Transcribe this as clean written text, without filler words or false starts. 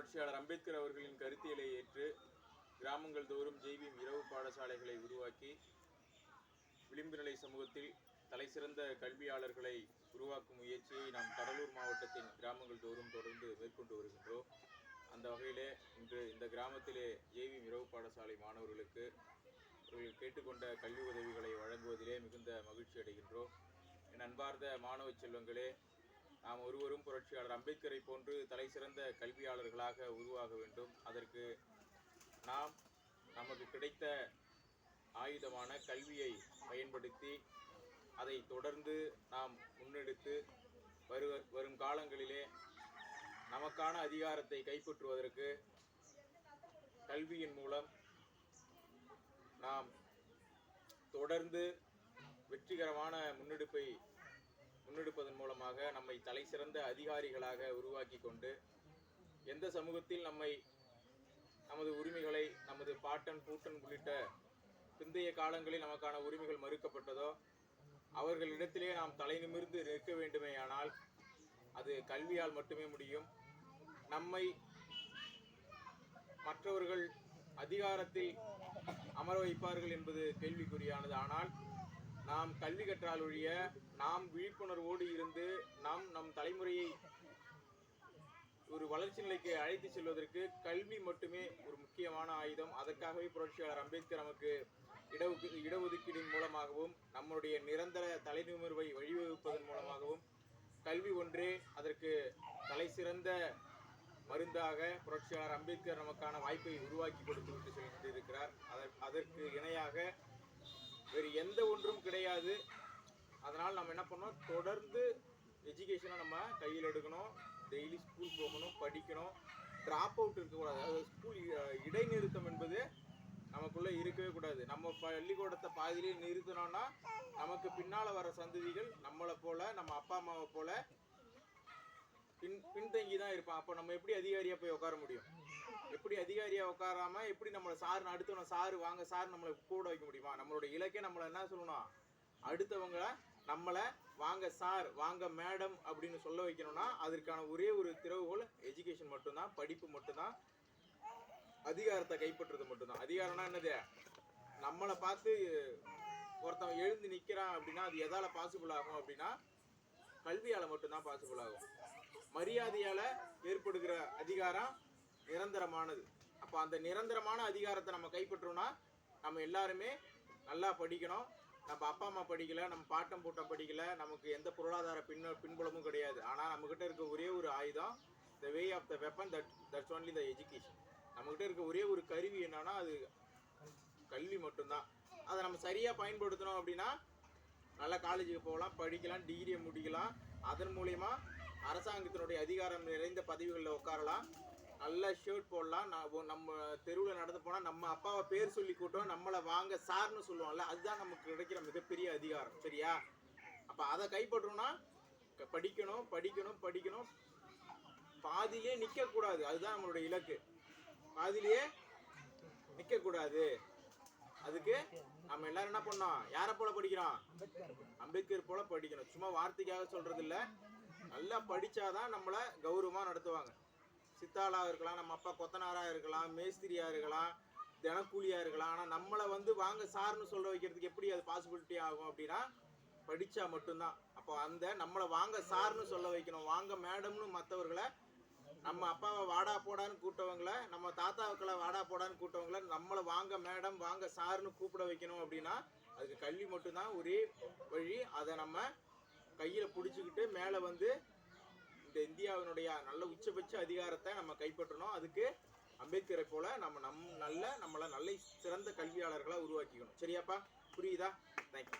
புரட்சியாளர் அம்பேத்கர் அவர்களின் கருத்தியலை ஏற்று கிராமங்கள் தோறும் ஜெய்பீம் இரவு பாடசாலைகளை உருவாக்கி விளிம்பு நிலை சமூகத்தில் தலைசிறந்த கல்வியாளர்களை உருவாக்கும் முயற்சியை நாம் கடலூர் மாவட்டத்தின் கிராமங்கள் தோறும் தொடர்ந்து மேற்கொண்டு வருகின்றோம். அந்த வகையிலே இன்று இந்த கிராமத்திலே ஜெய்பீம் இரவு பாடசாலை மாணவர்களுக்கு அவர்கள் கேட்டுக்கொண்ட கல்வி உதவிகளை வழங்குவதிலே மிகுந்த மகிழ்ச்சி அடைகின்றோம். என் அன்பார்ந்த மாணவ செல்வங்களே, நாம் ஒருவரும் புரட்சியாளர் அம்பேத்கரை போன்று தலைசிறந்த கல்வியாளர்களாக உருவாக வேண்டும். அதற்கு நாம் நமக்கு கிடைத்த ஆயுதமான கல்வியை பயன்படுத்தி அதை தொடர்ந்து நாம் முன்னெடுத்து வரும் காலங்களிலே நமக்கான அதிகாரத்தை கைப்பற்றுவதற்கு கல்வியின் மூலம் நாம் தொடர்ந்து வெற்றிகரமான முன்னெடுப்பதன் மூலமாக நம்மை தலைசிறந்த அதிகாரிகளாக உருவாக்கி கொண்டு எந்த சமூகத்தில் நமது உரிமைகளை நமது பாட்டன் பூட்டன் உள்ளிட்ட பிந்தைய காலங்களில் நமக்கான உரிமைகள் மறுக்கப்பட்டதோ அவர்களிடத்திலே நாம் தலை நிமிர்ந்து நிற்க வேண்டுமேயானால் அது கல்வியால் மட்டுமே முடியும். நம்மை மற்றவர்கள் அதிகாரத்தில் அமர வைப்பார்கள் என்பது கேள்விக்குறியானது. ஆனால் நாம் கல்வி கற்றால் ஒழிய நாம் விழிப்புணர்வோடு இருந்து நம் தலைமுறையை ஒரு வளர்ச்சி நிலைக்கு அழைத்து செல்வதற்கு கல்வி மட்டுமே ஒரு முக்கியமான ஆயுதம். அதற்காகவே புரட்சியாளர் அம்பேத்கர் நமக்கு இடஒதுக்கீடின் மூலமாகவும் நம்முடைய நிரந்தர தலைநிமிர்வை வழிவகுப்பதன் மூலமாகவும் கல்வி ஒன்றே அதற்கு தலைசிறந்த மருந்தாக புரட்சியாளர் அம்பேத்கர் நமக்கான வாய்ப்பை உருவாக்கி கொடுத்து விட்டு சென்றிருக்கிறார். அதற்கு இணையாக வேறு எந்த ஒன்றும் கிடையாது. அதனால் நம்ம என்ன பண்ணோம், தொடர்ந்து எஜுகேஷனை நம்ம கையில் எடுக்கணும். டெய்லி ஸ்கூல் போகணும், படிக்கணும், ட்ராப் அவுட் இருக்கக்கூடாது. அதாவது ஸ்கூல் இடைநிறுத்தம் என்பது நமக்குள்ளே இருக்கவே கூடாது. நம்ம பள்ளிக்கூடத்தை பாதியிலே நிறுத்தினோன்னா நமக்கு பின்னால் வர சந்ததிகள் நம்மளை போல் நம்ம அப்பா அம்மாவை போல் பின்தங்கி தான் இருப்பான். அப்போ நம்ம எப்படி அதிகாரியாக போய் உட்கார முடியும்? எப்படி அதிகாரியாக உட்காராம எப்படி நம்மளை சார்னு அடுத்தவனை சார் வாங்க சார் நம்மளை கூட வைக்க முடியுமா? நம்மளோட இலக்கே நம்மளை என்ன சொல்லணும், அடுத்தவங்களை நம்மளை வாங்க சார் வாங்க மேடம் அப்படின்னு சொல்ல வைக்கணும்னா அதற்கான ஒரே ஒரு திறவுகோல் எஜுகேஷன் மட்டும்தான், படிப்பு மட்டும்தான், அதிகாரத்தை கைப்பற்றுறது மட்டும்தான். அதிகாரம்னா என்னது? நம்மளை பார்த்து ஒருத்தவன் எழுந்து நிற்கிறான் அப்படின்னா அது எதால் பாசிபிள் ஆகும் அப்படின்னா கல்வியால் மட்டும்தான் பாசிபிள் ஆகும். மரியாதையால் ஏற்படுகிற அதிகாரம் நிரந்தரமானது. அப்போ அந்த நிரந்தரமான அதிகாரத்தை நம்ம கைப்பற்றோம்னா நம்ம எல்லாருமே நல்லா படிக்கணும். நம்ம அப்பா அம்மா படிக்கலை, நம்ம பாட்டம் பூட்டம் படிக்கலை, நமக்கு எந்த பொருளாதார பின்புலமும் கிடையாது. ஆனால் நம்மக்கிட்ட இருக்க ஒரே ஒரு ஆயுதம், the way of the weapon that's only the education. நம்மக்கிட்ட இருக்க ஒரே ஒரு கருவி என்னன்னா அது கல்வி மட்டும்தான். அதை நம்ம சரியாக பயன்படுத்தணும் அப்படின்னா நல்ல காலேஜுக்கு போகலாம், படிக்கலாம், டிகிரியை முடிக்கலாம். அதன் மூலயமா அரசாங்கத்தினுடைய அதிகாரம் நிறைந்த பதவிகளில் உட்காரலாம், நல்ல ஷர்ட் போடலாம். நம்ம தெருவில் நடந்து போனால் நம்ம அப்பாவை பேர் சொல்லி கூட்டோம், நம்மளை வாங்க சார்னு சொல்லுவோம்ல, அதுதான் நமக்கு கிடைக்கிற மிகப்பெரிய அதிகாரம். சரியா? அப்போ அதை கைப்பற்றணும்னா படிக்கணும் படிக்கணும் படிக்கணும், பாதியிலே நிற்கக்கூடாது. அதுதான் நம்மளுடைய இலக்கு. பாதியிலேயே நிற்கக்கூடாது. அதுக்கு நம்ம எல்லாரும் என்ன பண்ணோம், யாரை போல படிக்கிறோம்? அம்பேத்கர் போல படிக்கணும். சும்மா வார்த்தைக்காக சொல்றது இல்லை, நல்லா படித்தாதான் நம்மளை கௌரவமாக நடத்துவாங்க. சித்தாளாக இருக்கலாம், நம்ம அப்பா கொத்தனாராக இருக்கலாம், மேஸ்திரியாக இருக்கலாம், தினக்கூலியாக இருக்கலாம். ஆனால் நம்மளை வாங்க சார்னு சொல்ல வைக்கிறதுக்கு எப்படி அது பாசிபிலிட்டி ஆகும் அப்படின்னா படித்தா மட்டும்தான். அப்போ அந்த நம்மளை வாங்க சார்னு சொல்ல வைக்கணும், வாங்க மேடம்னு மற்றவர்களை, நம்ம அப்பாவை வாடா போடான்னு கூட்டவங்களை, நம்ம தாத்தாவுக்களை வாடா போடான்னு கூட்டவங்களை நம்மளை வாங்க மேடம் வாங்க சார்னு கூப்பிட வைக்கணும். அப்படின்னா அதுக்கு கல்வி மட்டும்தான் ஒரே வழி. அதை நம்ம கையில் பிடிச்சிக்கிட்டு மேலே இந்த இந்தியாவினுடைய நல்ல உச்சபட்ச அதிகாரத்தை நம்ம கைப்பற்றணும். அதுக்கு அம்பேத்கரை போல நம்மளை நல்ல சிறந்த கல்வியாளர்களாக உருவாக்கிக்கணும். சரியாப்பா? புரியுதா? தேங்க்யூ.